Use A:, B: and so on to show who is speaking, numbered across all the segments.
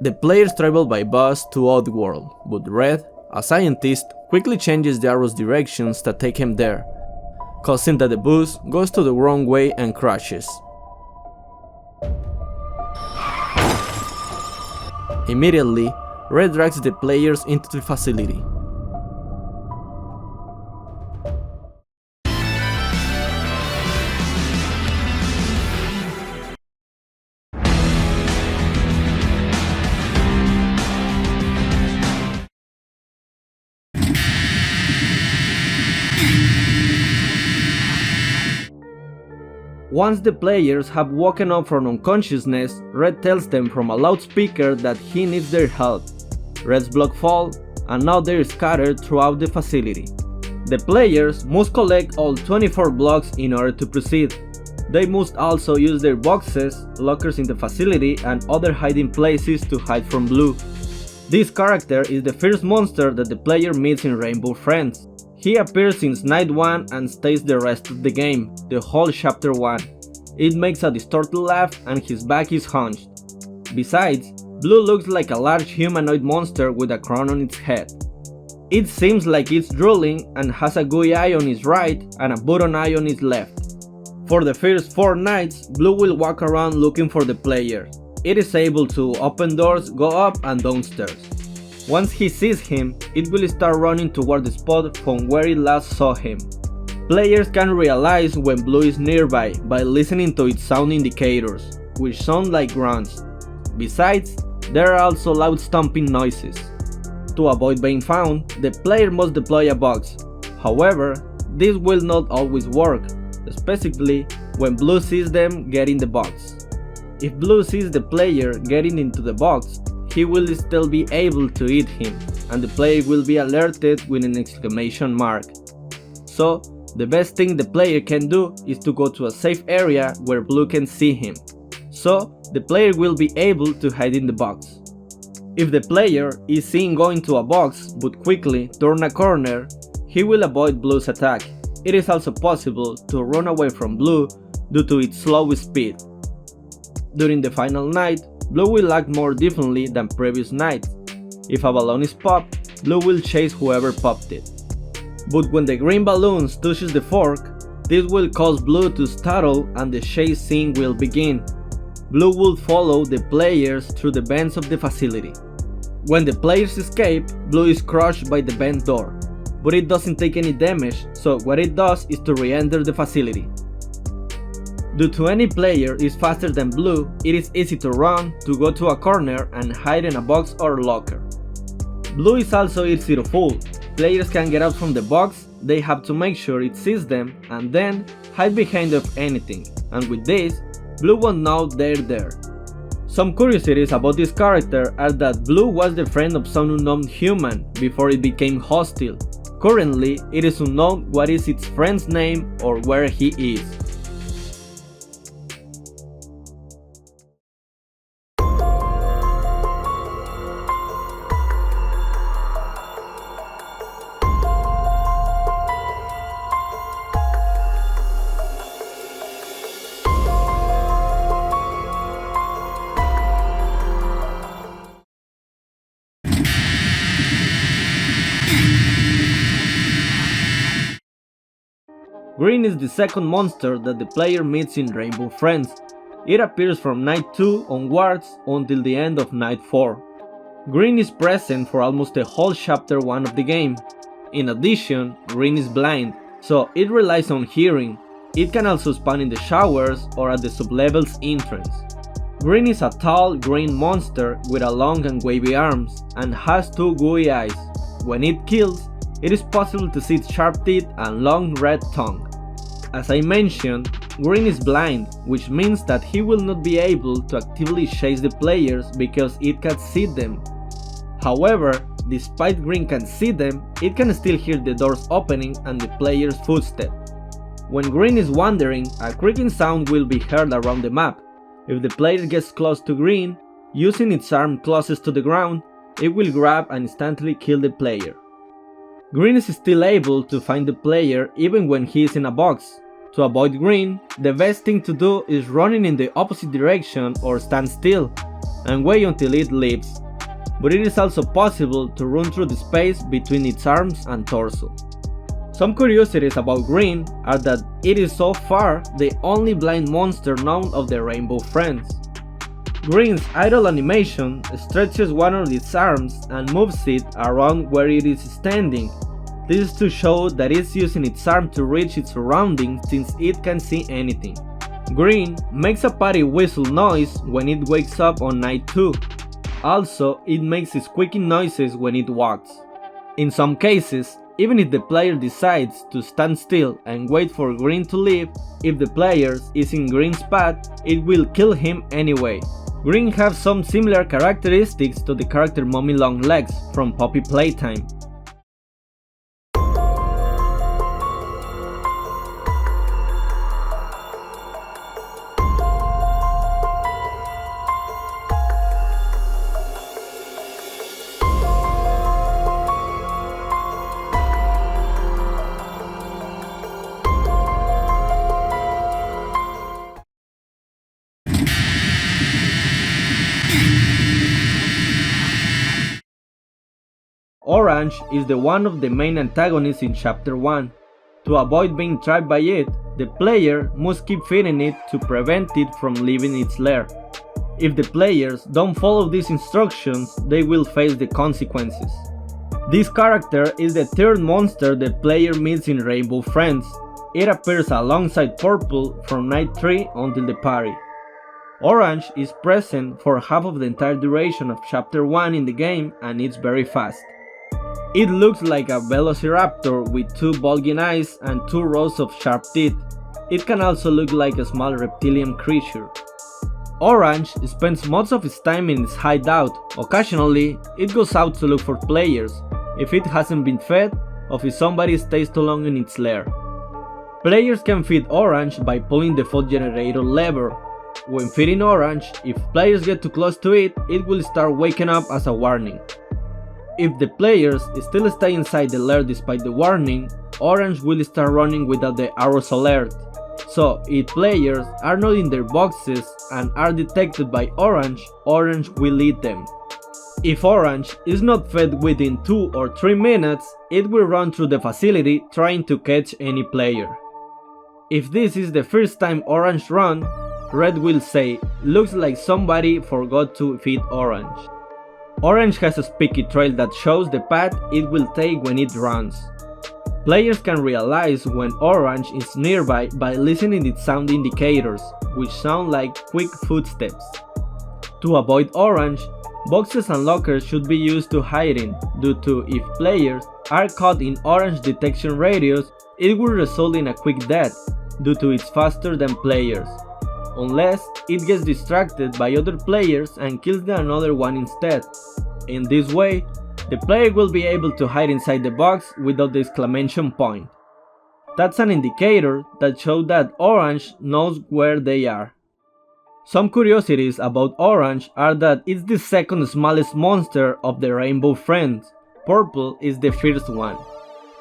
A: The players travel by bus to Oddworld, but Red, a scientist, quickly changes the arrow's directions that take him there, causing that the bus goes to the wrong way and crashes. Immediately, Red drags the players into the facility. Once the players have woken up from unconsciousness, Red tells them from a loudspeaker that he needs their help. Red's blocks fall, and now they're scattered throughout the facility. The players must collect all 24 blocks in order to proceed. They must also use their boxes, lockers in the facility, and other hiding places to hide from Blue. This character is the first monster that the player meets in Rainbow Friends. He appears since Night 1 and stays the rest of the game, the whole Chapter 1. It makes a distorted laugh and his back is hunched. Besides, Blue looks like a large humanoid monster with a crown on its head. It seems like it's drooling and has a gooey eye on its right and a button eye on its left. For the first 4 nights, Blue will walk around looking for the player. It is able to open doors, go up and downstairs. Once he sees him, it will start running toward the spot from where it last saw him. Players can realize when Blue is nearby by listening to its sound indicators, which sound like grunts. Besides, there are also loud stomping noises. To avoid being found, the player must deploy a box. However, this will not always work, especially when Blue sees them get in the box. If Blue sees the player getting into the box, he will still be able to eat him, and the player will be alerted with an exclamation mark. So, the best thing the player can do is to go to a safe area where Blue can see him. So, the player will be able to hide in the box. If the player is seen going to a box but quickly turn a corner, he will avoid Blue's attack. It is also possible to run away from Blue due to its slow speed. During the final night, Blue will act more differently than previous nights. If a balloon is popped, Blue will chase whoever popped it. But when the green balloon touches the fork, this will cause Blue to startle and the chase scene will begin. Blue will follow the players through the vents of the facility. When the players escape, Blue is crushed by the vent door, but it doesn't take any damage, so what it does is to re-enter the facility. Due to any player is faster than Blue, it is easy to run, to go to a corner and hide in a box or locker. Blue is also easy to fool. Players can get out from the box, they have to make sure it sees them and then hide behind of anything, and with this, Blue won't know they're there. Some curiosities about this character are that Blue was the friend of some unknown human before it became hostile. Currently, it is unknown what is its friend's name or where he is. Green is the second monster that the player meets in Rainbow Friends. It appears from Night 2 onwards until the end of Night 4. Green is present for almost the whole Chapter 1 of the game. In addition, Green is blind, so it relies on hearing. It can also spawn in the showers or at the sublevel's entrance. Green is a tall green monster with a long and wavy arms and has 2 gooey eyes. When it kills, it is possible to see its sharp teeth and long red tongue. As I mentioned, Green is blind, which means that he will not be able to actively chase the players because it can see them. However, despite Green can see them, it can still hear the doors opening and the player's footsteps. When Green is wandering, a creaking sound will be heard around the map. If the player gets close to Green, using its arm closest to the ground, it will grab and instantly kill the player. Green is still able to find the player even when he is in a box. To avoid Green, the best thing to do is running in the opposite direction or stand still. and wait until it leaves, but it is also possible to run through the space between its arms and torso. Some curiosities about Green are that it is so far the only blind monster known of the Rainbow Friends. Green's idle animation stretches one of its arms and moves it around where it is standing. This is to show that it's using its arm to reach its surroundings since it can see anything. Green makes a party whistle noise when it wakes up on night 2. Also, it makes squeaking noises when it walks. In some cases, even if the player decides to stand still and wait for Green to leave, if the player is in Green's path, it will kill him anyway. Green has some similar characteristics to the character Mommy Longlegs from Poppy Playtime. Orange is the one of the main antagonists in Chapter 1. To avoid being trapped by it, the player must keep feeding it to prevent it from leaving its lair. If the players don't follow these instructions, they will face the consequences. This character is the third monster the player meets in Rainbow Friends. It appears alongside Purple from night 3 until the party. Orange is present for half of the entire duration of Chapter 1 in the game and it's very fast. It looks like a velociraptor with 2 bulging eyes and 2 rows of sharp teeth. It can also look like a small reptilian creature. Orange spends most of its time in its hideout. Occasionally, it goes out to look for players, if it hasn't been fed or if somebody stays too long in its lair. Players can feed Orange by pulling the food generator lever. When feeding Orange, if players get too close to it, it will start waking up as a warning. If the players still stay inside the lair despite the warning, Orange will start running without the arrows alert. So, if players are not in their boxes and are detected by Orange, Orange will eat them. If Orange is not fed within 2 or 3 minutes, it will run through the facility trying to catch any player. If this is the first time Orange runs, Red will say, "Looks like somebody forgot to feed Orange." Orange has a spiky trail that shows the path it will take when it runs. Players can realize when Orange is nearby by listening to its sound indicators, which sound like quick footsteps. To avoid Orange, boxes and lockers should be used to hide in, due to if players are caught in Orange detection radius, it will result in a quick death, due to it's faster than players, unless it gets distracted by other players and kills another one instead. In this way, the player will be able to hide inside the box without the exclamation point. That's an indicator that shows that Orange knows where they are. Some curiosities about Orange are that it's the second smallest monster of the Rainbow Friends. Purple is the first one.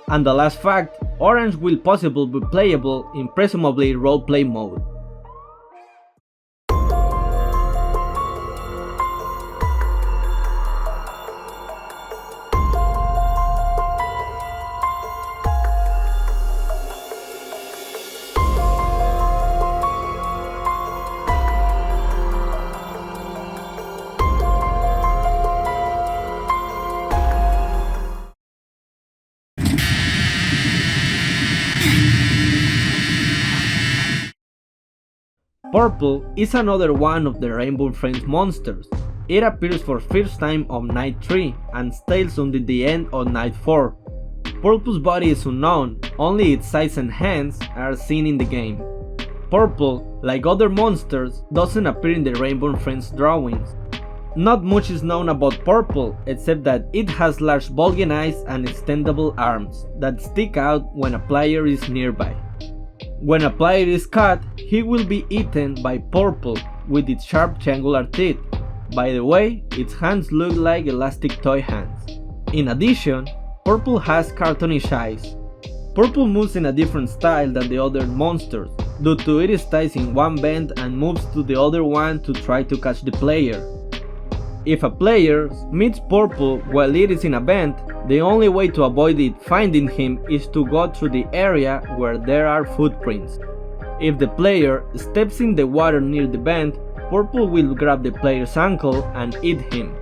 A: And the last fact, Orange will possibly be playable in presumably roleplay mode. Purple is another one of the Rainbow Friends monsters. It appears for first time on night 3 and stays until the end of night 4. Purple's body is unknown, only its eyes and hands are seen in the game. Purple, like other monsters, doesn't appear in the Rainbow Friends drawings. Not much is known about Purple except that it has large bulging eyes and extendable arms that stick out when a player is nearby. When a player is caught, he will be eaten by Purple with its sharp triangular teeth. By the way, its hands look like elastic toy hands. In addition, Purple has cartoonish eyes. Purple moves in a different style than the other monsters, due to it stays in one bend and moves to the other one to try to catch the player. If a player meets Purple while it is in a vent, the only way to avoid it finding him is to go through the area where there are footprints. If the player steps in the water near the vent, Purple will grab the player's ankle and eat him.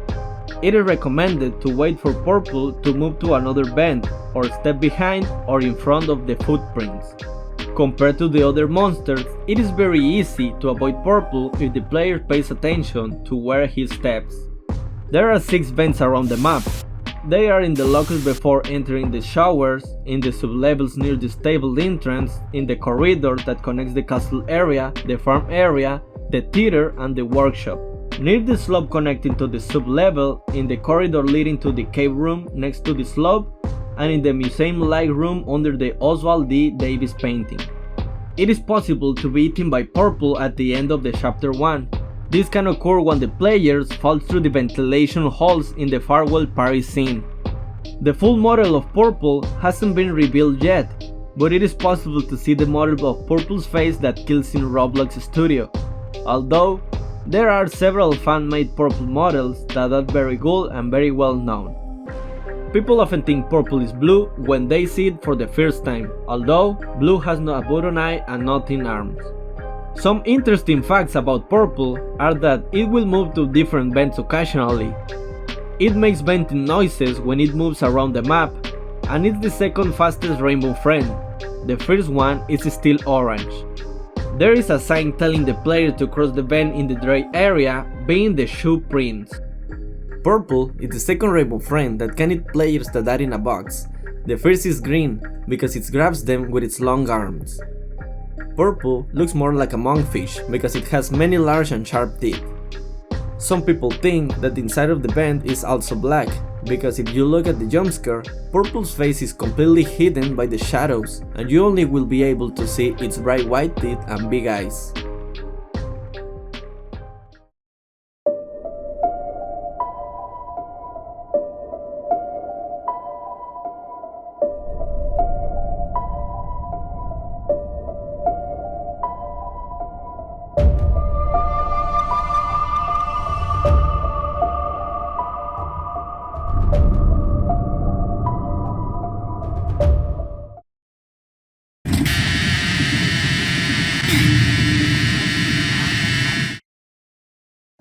A: It is recommended to wait for Purple to move to another vent or step behind or in front of the footprints. Compared to the other monsters, it is very easy to avoid Purple if the player pays attention to where he steps. There are 6 vents around the map. They are in the lockers before entering the showers, in the sublevels near the stable entrance, in the corridor that connects the castle area, the farm area, the theater and the workshop. Near the slope connecting to the sublevel, in the corridor leading to the cave room next to the slope, and in the museum-like room under the Oswald D. Davis painting. It is possible to be eaten by Purple at the end of the chapter 1. This can occur when the players fall through the ventilation holes in the farewell party scene. The full model of Purple hasn't been revealed yet, but it is possible to see the model of Purple's face that kills in Roblox Studio, although there are several fan-made Purple models that are very good and very well known. People often think Purple is blue when they see it for the first time, although blue has no button eye and no thin arms. Some interesting facts about Purple are that it will move to different vents occasionally. It makes venting noises when it moves around the map, and it's the second fastest rainbow friend. The first one is still orange. There is a sign telling the player to cross the vent in the dry area, being the shoe prints. Purple is the second rainbow friend that can eat players that are in a box. The first is green, because it grabs them with its long arms. Purple looks more like a monkfish because it has many large and sharp teeth. Some people think that the inside of the vent is also black, because if you look at the jumpscare, Purple's face is completely hidden by the shadows and you only will be able to see its bright white teeth and big eyes.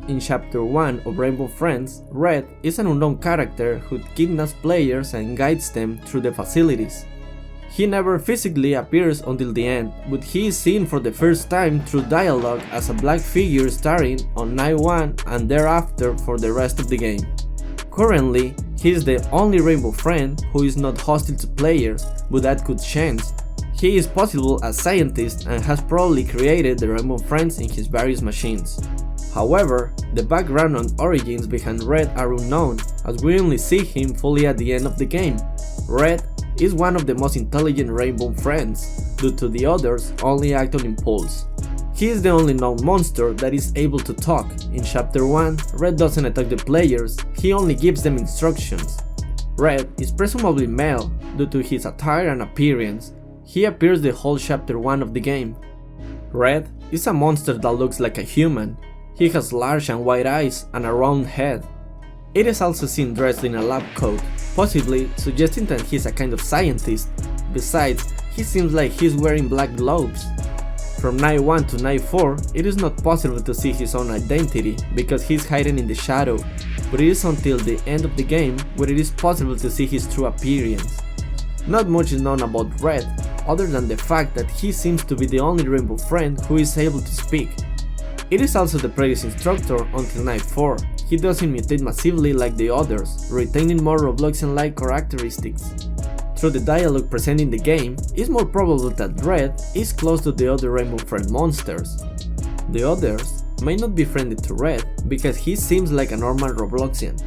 A: In Chapter 1 of Rainbow Friends, Red is an unknown character who kidnaps players and guides them through the facilities. He never physically appears until the end, but he is seen for the first time through dialogue as a black figure starting on night 1 and thereafter for the rest of the game. Currently, he is the only Rainbow Friend who is not hostile to players, but that could change. He is possible a scientist and has probably created the Rainbow Friends in his various machines. However, the background and origins behind Red are unknown, as we only see him fully at the end of the game. Red is one of the most intelligent Rainbow Friends, due to the others only act on impulse. He is the only known monster that is able to talk. In Chapter 1, Red doesn't attack the players, he only gives them instructions. Red is presumably male, due to his attire and appearance. He appears the whole Chapter 1 of the game. Red is a monster that looks like a human. He has large and white eyes and a round head. It is also seen dressed in a lab coat, possibly suggesting that he's a kind of scientist. Besides, he seems like he's wearing black gloves. From night 1 to night 4, it is not possible to see his own identity because he's hiding in the shadow, but it is until the end of the game where it is possible to see his true appearance. Not much is known about Red, other than the fact that he seems to be the only Rainbow Friend who is able to speak. It is also the previous instructor until night 4. He doesn't mutate massively like the others, retaining more Robloxian-like characteristics. Through the dialogue present in the game, it's more probable that Red is close to the other Rainbow Friend monsters. The others may not be friendly to Red because he seems like a normal Robloxian,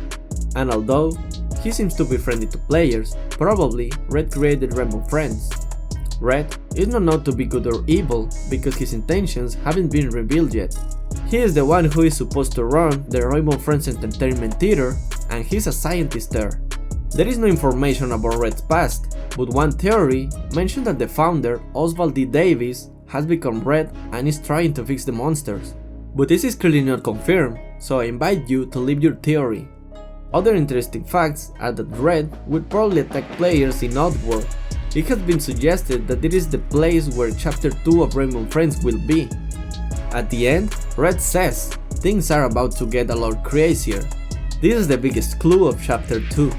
A: and although he seems to be friendly to players, probably Red created Rainbow Friends. Red is not known to be good or evil because his intentions haven't been revealed yet. He is the one who is supposed to run the Rainbow Friends Entertainment Theater, and he's a scientist there. There is no information about Red's past, but one theory mentioned that the founder, Oswald D. Davis, has become Red and is trying to fix the monsters. But this is clearly not confirmed, so I invite you to leave your theory. Other interesting facts are that Red would probably attack players in Oddworld. It has been suggested that it is the place where Chapter 2 of Rainbow Friends will be. At the end, Red says, things are about to get a lot crazier. This is the biggest clue of Chapter 2.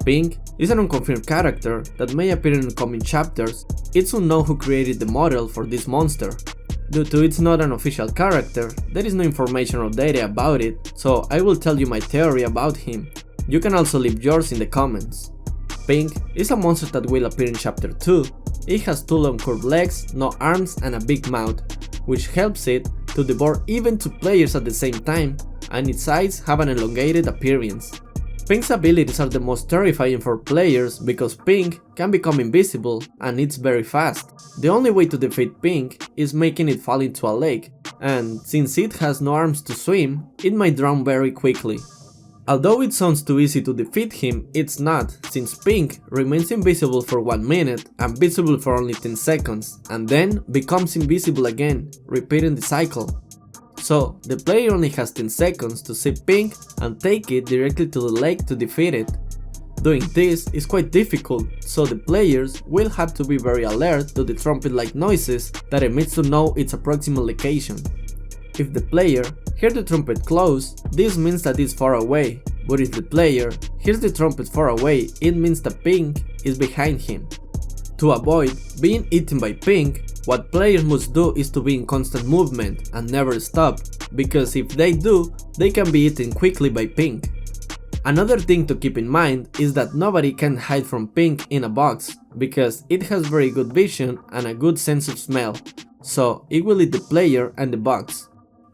A: Pink is an unconfirmed character that may appear in coming chapters. It's unknown who created the model for this monster. Due to it's not an official character, there is no information or data about it, so I will tell you my theory about him. You can also leave yours in the comments. Pink is a monster that will appear in chapter 2. It has 2 long curved legs, no arms and a big mouth, which helps it to devour even 2 players at the same time, and its eyes have an elongated appearance. Pink's abilities are the most terrifying for players because Pink can become invisible and it's very fast. The only way to defeat Pink is making it fall into a lake, and since it has no arms to swim, it might drown very quickly. Although it sounds too easy to defeat him, it's not, since Pink remains invisible for 1 minute and visible for only 10 seconds, and then becomes invisible again, repeating the cycle. So, the player only has 10 seconds to see Pink and take it directly to the lake to defeat it. Doing this is quite difficult, so the players will have to be very alert to the trumpet-like noises that emits to know its approximate location. If the player hears the trumpet close, this means that it's far away, but if the player hears the trumpet far away, it means that Pink is behind him. To avoid being eaten by Pink, what players must do is to be in constant movement and never stop, because if they do, they can be eaten quickly by Pink. Another thing to keep in mind is that nobody can hide from Pink in a box, because it has very good vision and a good sense of smell, so it will eat the player and the box.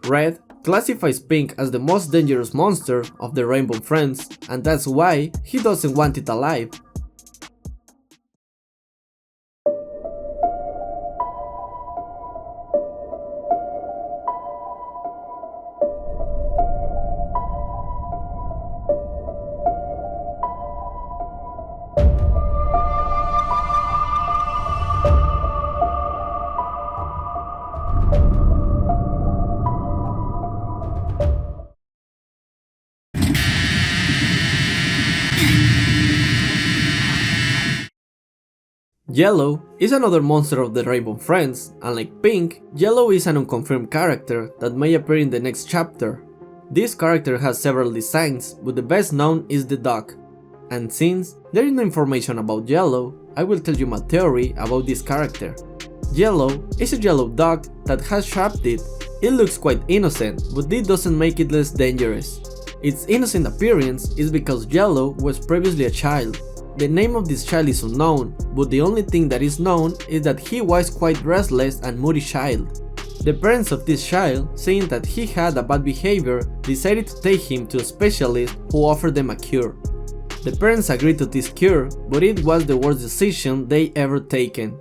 A: Red classifies Pink as the most dangerous monster of the Rainbow Friends, and that's why he doesn't want it alive. Yellow is another monster of the Rainbow Friends, and like Pink, Yellow is an unconfirmed character that may appear in the next chapter. This character has several designs, but the best known is the dog. And since there is no information about Yellow, I will tell you my theory about this character. Yellow is a yellow dog that has sharp teeth. It looks quite innocent, but this doesn't make it less dangerous. Its innocent appearance is because Yellow was previously a child. The name of this child is unknown, but the only thing that is known is that he was quite restless and moody child. The parents of this child, seeing that he had a bad behavior, decided to take him to a specialist who offered them a cure. The parents agreed to this cure, but it was the worst decision they ever taken.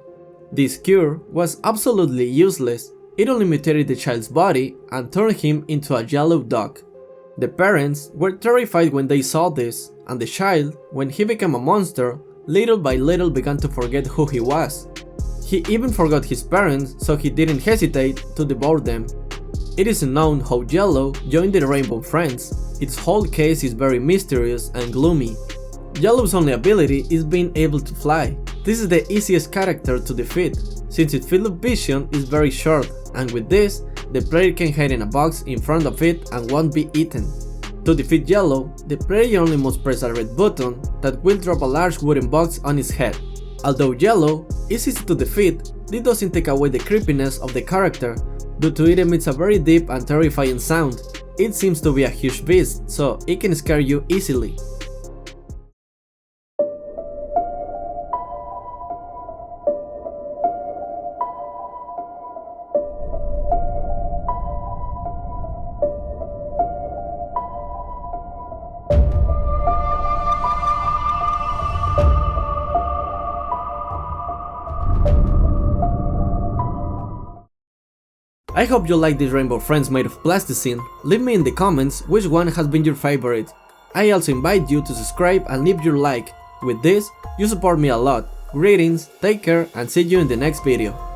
A: This cure was absolutely useless. It only mutated the child's body and turned him into a yellow dog. The parents were terrified when they saw this, and the child, when he became a monster, little by little began to forget who he was. He even forgot his parents, so he didn't hesitate to devour them. It is unknown how Yellow joined the Rainbow Friends. Its whole case is very mysterious and gloomy. Yellow's only ability is being able to fly. This is the easiest character to defeat, since its field of vision is very short, and with this, the player can hide in a box in front of it and won't be eaten. To defeat Yellow, the player only must press a red button that will drop a large wooden box on his head. Although Yellow is easy to defeat, this doesn't take away the creepiness of the character. Due to it emits a very deep and terrifying sound. It seems to be a huge beast, so it can scare you easily. I hope you like these rainbow friends made of plasticine. Leave me in the comments which one has been your favorite. I also invite you to subscribe and leave your like. With this, you support me a lot. Greetings, take care, and see you in the next video.